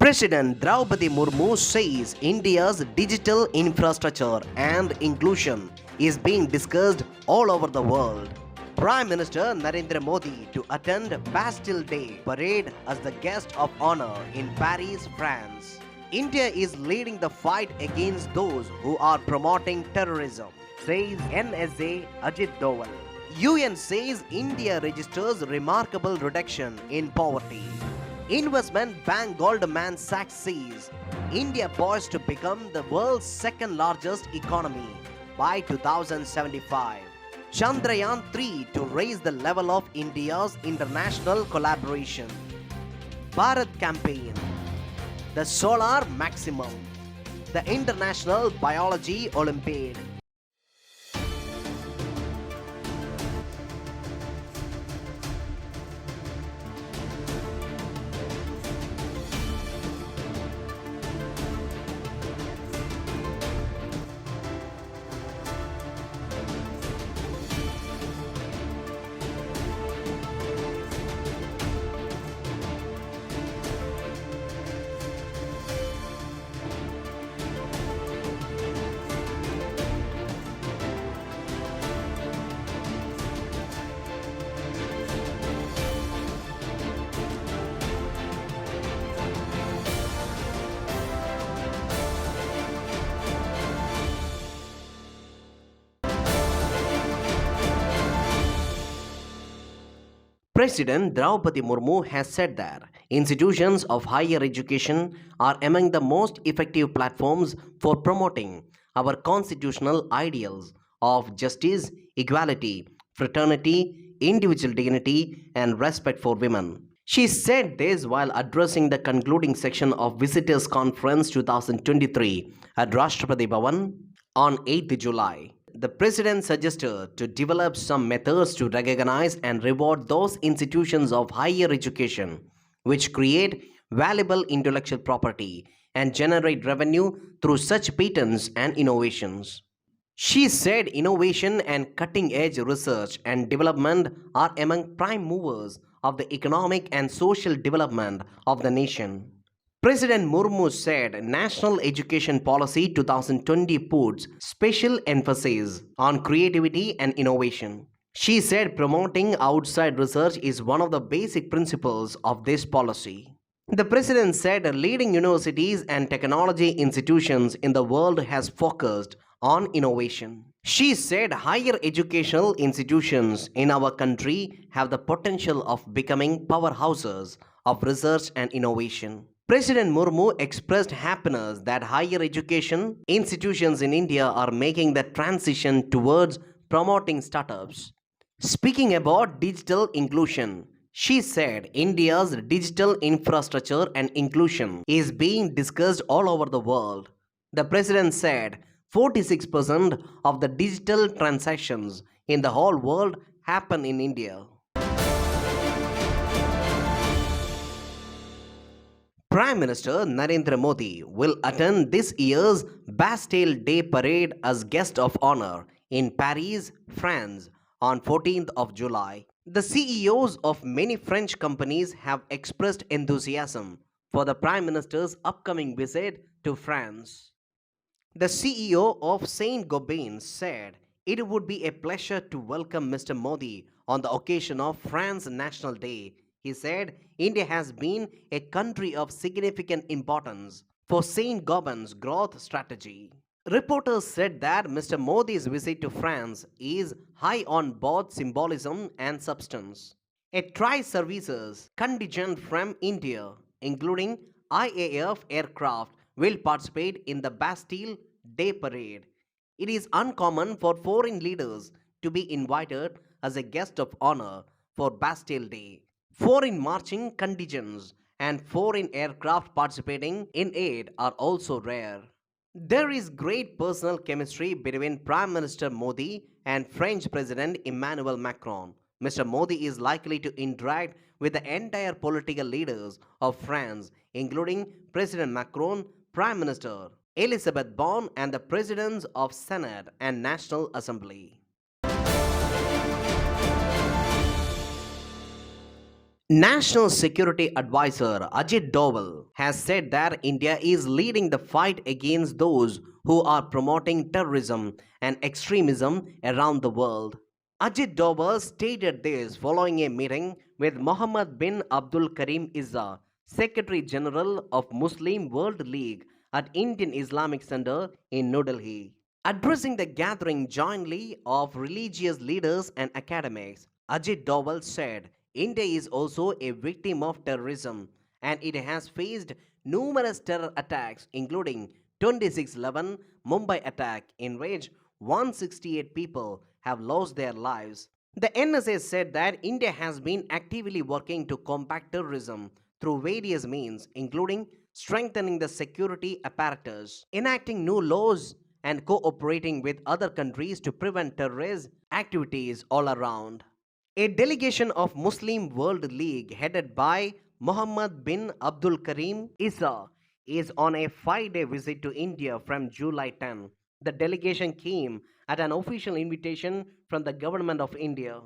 President Draupadi Murmu says India's digital infrastructure and inclusion is being discussed all over the world. Prime Minister Narendra Modi to attend Bastille Day parade as the guest of honor in Paris, France. India is leading the fight against those who are promoting terrorism, says NSA Ajit Doval. UN says India registers remarkable reduction in poverty. Investment bank Goldman Sachs says India poised to become the world's second largest economy by 2075. Chandrayaan 3 to raise the level of India's international collaboration. Bharat Campaign, the Solar Maximum, the International Biology Olympiad. President Draupadi Murmu has said that institutions of higher education are among the most effective platforms for promoting our constitutional ideals of justice, equality, fraternity, individual dignity, and respect for women. She said this while addressing the concluding section of Visitors Conference 2023 at Rashtrapati Bhavan on 8th July. The president suggested to develop some methods to recognize and reward those institutions of higher education which create valuable intellectual property and generate revenue through such patents and innovations. She said innovation and cutting edge research and development are among prime movers of the economic and social development of the nation. President Murmu said National Education Policy 2020 puts special emphasis on creativity and innovation. She said promoting outside research is one of the basic principles of this policy. The president said leading universities and technology institutions in the world has focused on innovation. She said higher educational institutions in our country have the potential of becoming powerhouses of research and innovation. President Murmu expressed happiness that higher education institutions in India are making the transition towards promoting startups. Speaking about digital inclusion, she said India's digital infrastructure and inclusion is being discussed all over the world. The president said 46% of the digital transactions in the whole world happen in India. Prime Minister Narendra Modi will attend this year's Bastille Day parade as guest of honor in Paris, France on 14th of July. The CEOs of many French companies have expressed enthusiasm for the Prime Minister's upcoming visit to France. The CEO of Saint-Gobain said it would be a pleasure to welcome Mr. Modi on the occasion of France National Day. He said India has been a country of significant importance for Saint-Gobain's growth strategy. Reporters said that Mr. Modi's visit to France is high on both symbolism and substance. A tri-services contingent from India, including IAF aircraft, will participate in the Bastille Day parade. It is uncommon for foreign leaders to be invited as a guest of honor for Bastille Day. Foreign marching contingents and foreign aircraft participating in it are also rare. There is great personal chemistry between Prime Minister Modi and French President Emmanuel Macron. Mr. Modi is likely to interact with the entire political leaders of France, including President Macron, Prime Minister Elisabeth Borne, and the presidents of Senate and National Assembly. National Security Advisor Ajit Doval has said that India is leading the fight against those who are promoting terrorism and extremism around the world. Ajit Doval stated this following a meeting with Mohammed bin Abdul Karim Izza, Secretary General of Muslim World League at Indian Islamic Center in New Delhi. Addressing the gathering jointly of religious leaders and academics, Ajit Doval said India is also a victim of terrorism and it has faced numerous terror attacks including 26/11 Mumbai attack in which 168 people have lost their lives. The NSA said that India has been actively working to combat terrorism through various means including strengthening the security apparatus, enacting new laws and cooperating with other countries to prevent terrorist activities all around. A delegation of Muslim World League headed by Mohammed bin Abdul Karim Isa is on a 5-day visit to India from July 10. The delegation came at an official invitation from the government of India.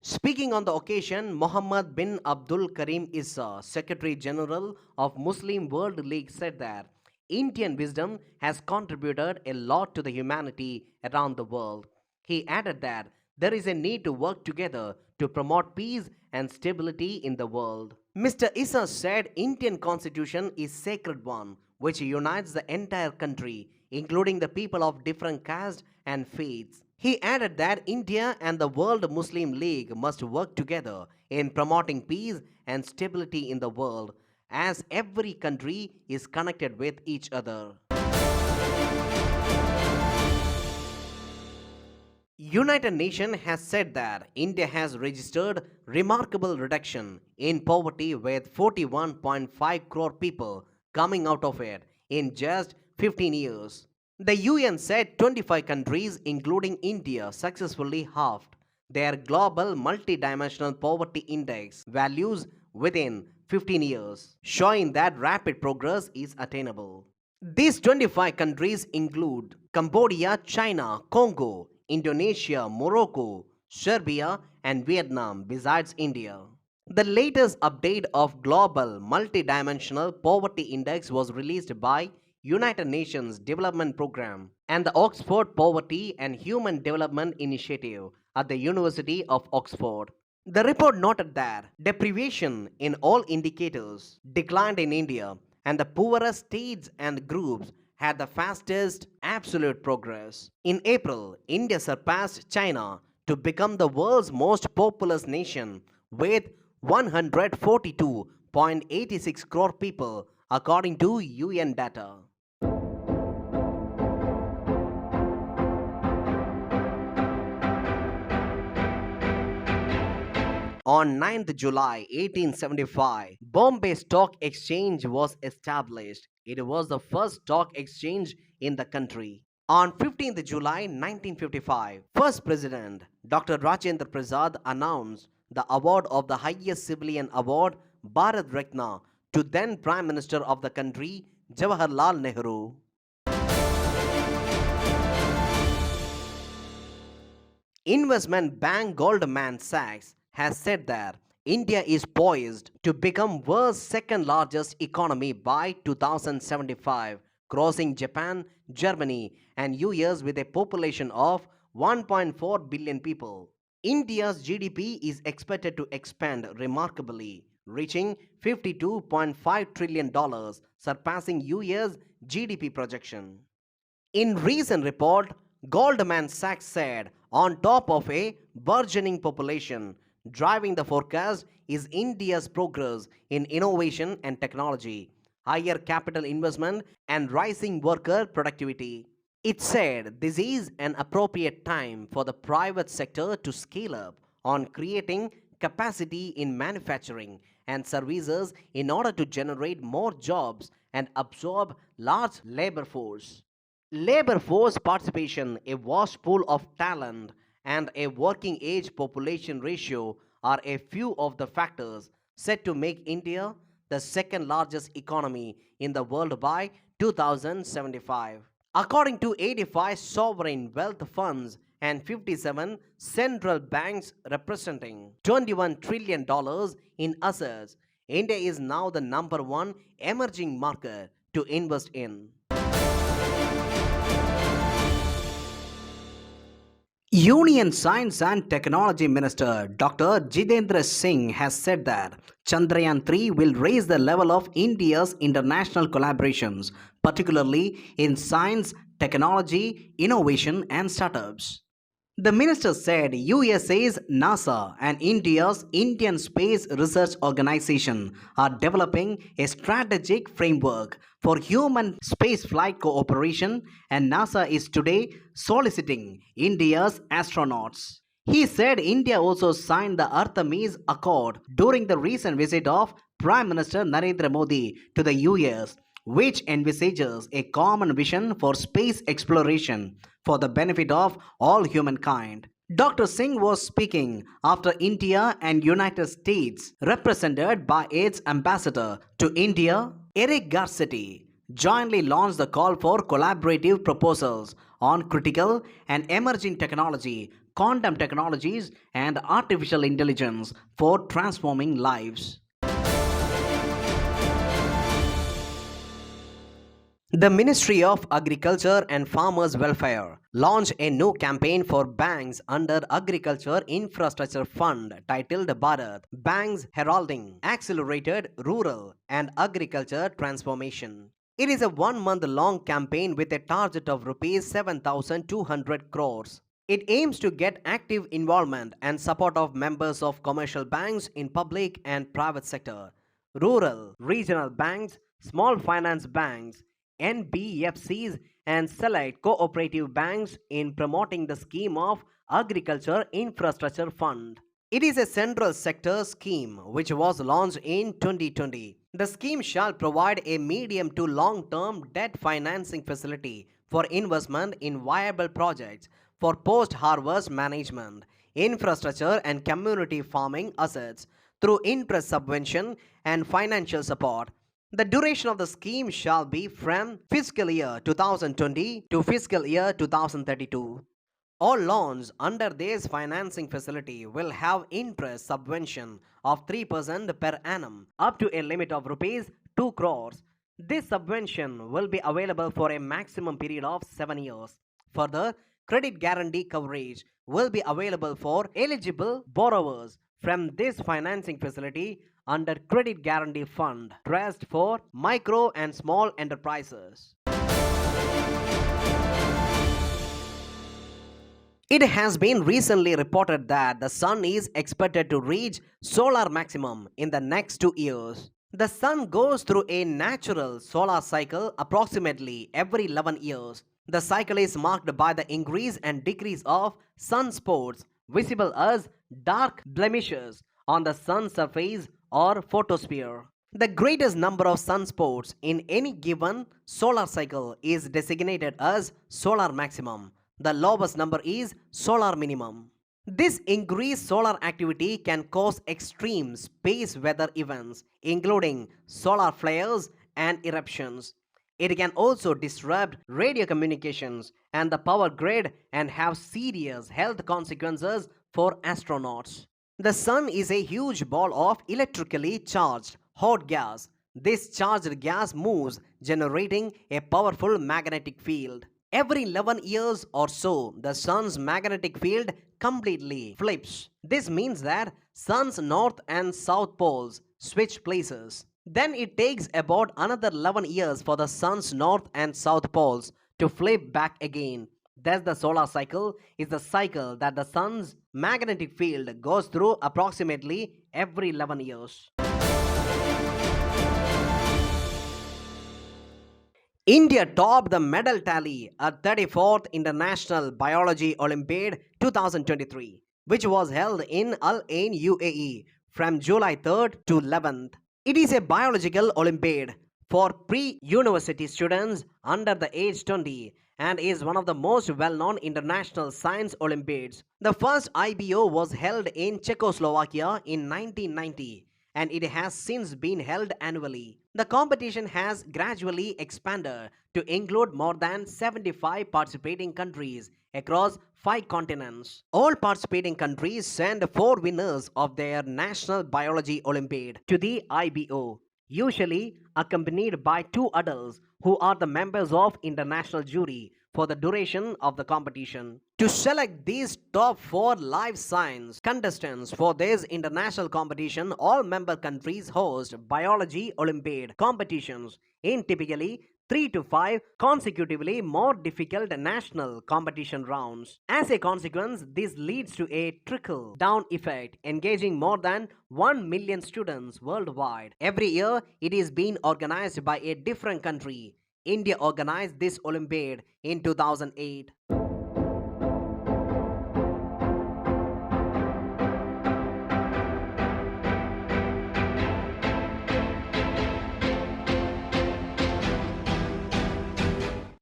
Speaking on the occasion, Mohammed bin Abdul Karim Isa, Secretary General of Muslim World League, said that Indian wisdom has contributed a lot to the humanity around the world. He added that there is a need to work together to promote peace and stability in the world. Mr. Issa said Indian constitution is sacred one which unites the entire country including the people of different castes and faiths. He added that India and the World Muslim League must work together in promoting peace and stability in the world as every country is connected with each other. United Nations has said that India has registered remarkable reduction in poverty with 41.5 crore people coming out of it in just 15 years. The UN said 25 countries including India successfully halved their global multidimensional poverty index values within 15 years, showing that rapid progress is attainable. These 25 countries include Cambodia, China, Congo, Indonesia, Morocco, Serbia, and Vietnam, besides India. The latest update of Global Multidimensional Poverty Index was released by United Nations Development Programme and the Oxford Poverty and Human Development Initiative at the University of Oxford. The report noted that deprivation in all indicators declined in India and the poorest states and groups had the fastest absolute progress. In April, India surpassed China to become the world's most populous nation with 142.86 crore people according to UN data. On 9th July 1875, Bombay Stock Exchange was established. It was the first stock exchange in the country. On 15th July 1955, first President Dr. Rajendra Prasad announced the award of the highest civilian award, Bharat Ratna, to then Prime Minister of the country, Jawaharlal Nehru. Investment bank Goldman Sachs has said that India is poised to become world's second largest economy by 2075, crossing Japan, Germany, and US with a population of 1.4 billion people. India's GDP is expected to expand remarkably, reaching $52.5 trillion, surpassing US GDP projection. In recent report, Goldman Sachs said on top of a burgeoning population, driving the forecast is India's progress in innovation and technology, higher capital investment, and rising worker productivity. It said this is an appropriate time for the private sector to scale up on creating capacity in manufacturing and services in order to generate more jobs and absorb large labor force. Labor force participation, a vast pool of talent, and a working age population ratio are a few of the factors set to make India the second largest economy in the world by 2075. According to 85 sovereign wealth funds and 57 central banks representing $21 trillion in assets. India is now the number one emerging market to invest in. Union Science and Technology Minister Dr. Jitendra Singh has said that Chandrayaan 3 will raise the level of India's international collaborations, particularly in science, technology, innovation, and startups. The minister said USA's NASA and India's Indian Space Research Organization are developing a strategic framework for human spaceflight cooperation, and NASA is today soliciting India's astronauts. He said India also signed the Artemis Accord during the recent visit of Prime Minister Narendra Modi to the US, which envisages a common vision for space exploration for the benefit of all humankind. Dr. Singh was speaking after India and United States, represented by its ambassador to India, Eric Garcetti, jointly launched the call for collaborative proposals on critical and emerging technology, quantum technologies, and artificial intelligence for transforming lives. The Ministry of Agriculture and Farmers Welfare launched a new campaign for banks under Agriculture Infrastructure Fund titled Bharat Banks Heralding Accelerated Rural and Agriculture Transformation. It is a 1 month long campaign with a target of Rs 7,200 crores. It aims to get active involvement and support of members of commercial banks in public and private sector, rural, regional banks, small finance banks, NBFCs, and select cooperative banks in promoting the scheme of Agriculture Infrastructure Fund. It is a central sector scheme which was launched in 2020. The scheme shall provide a medium to long-term debt financing facility for investment in viable projects for post-harvest management, infrastructure and community farming assets through interest subvention and financial support. The duration of the scheme shall be from fiscal year 2020 to fiscal year 2032. All loans under this financing facility will have interest subvention of 3% per annum up to a limit of Rs 2 crores. This subvention will be available for a maximum period of 7 years. Further, credit guarantee coverage will be available for eligible borrowers from this financing facility under Credit Guarantee Fund, Trust for Micro and Small Enterprises. It has been recently reported that the sun is expected to reach solar maximum in the next 2 years. The sun goes through a natural solar cycle approximately every 11 years. The cycle is marked by the increase and decrease of sunspots visible as dark blemishes on the sun's surface or photosphere. The greatest number of sunspots in any given solar cycle is designated as solar maximum. The lowest number is solar minimum. This increased solar activity can cause extreme space weather events, including solar flares and eruptions. It can also disrupt radio communications and the power grid and have serious health consequences for astronauts. The sun is a huge ball of electrically charged hot gas. This charged gas moves, generating a powerful magnetic field. Every 11 years or so, the sun's magnetic field completely flips. This means that sun's north and south poles switch places. Then it takes about another 11 years for the sun's north and south poles to flip back again. Thus, the solar cycle is the cycle that the sun's magnetic field goes through approximately every 11 years. India topped the medal tally at 34th International Biology Olympiad 2023, which was held in Al Ain, UAE from July 3rd to 11th. It is a biological Olympiad for pre-university students under the age 20 and is one of the most well-known international science Olympiads. The first IBO was held in Czechoslovakia in 1990 and it has since been held annually. The competition has gradually expanded to include more than 75 participating countries across 5 continents. All participating countries send 4 winners of their National Biology Olympiad to the IBO, usually accompanied by 2 adults who are the members of international jury for the duration of the competition. To select these top 4 life science contestants for this international competition, all member countries host biology Olympiad competitions in typically 3 to 5 consecutively more difficult national competition rounds. As a consequence, this leads to a trickle down effect, engaging more than 1 million students worldwide. Every year, it is being organized by a different country. India organized this Olympiad in 2008.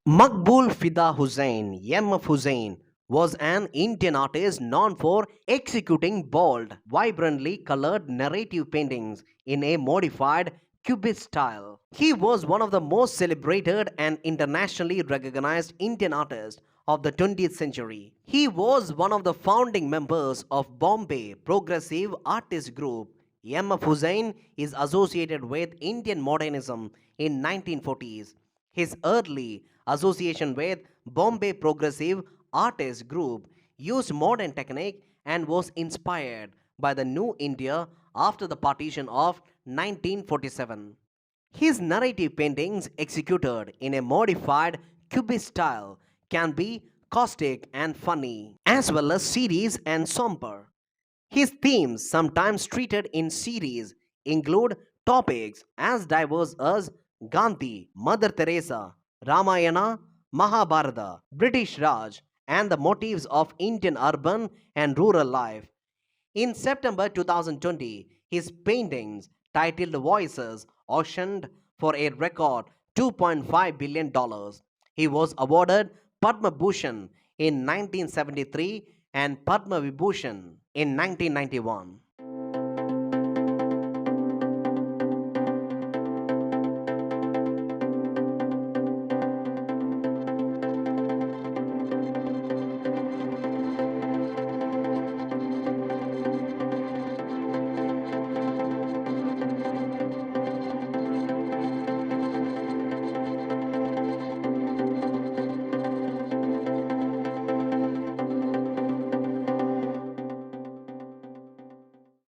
Maqbool Fida Hussain, M.F. Hussain, was an Indian artist known for executing bold, vibrantly colored narrative paintings in a modified Cubist style. He was one of the most celebrated and internationally recognized Indian artists of the 20th century. He was one of the founding members of Bombay Progressive Artist Group. M.F. Hussain is associated with Indian modernism in 1940s. His early association with Bombay Progressive Artist Group used modern technique and was inspired by the New India after the partition of 1947. His narrative paintings, executed in a modified Cubist style, can be caustic and funny, as well as serious and somber. His themes, sometimes treated in series, include topics as diverse as Gandhi, Mother Teresa, Ramayana, Mahabharata, British Raj, and the motifs of Indian urban and rural life. In September 2020, his paintings, titled Voices, auctioned for a record $2.5 billion. He was awarded Padma Bhushan in 1973 and Padma Vibhushan in 1991.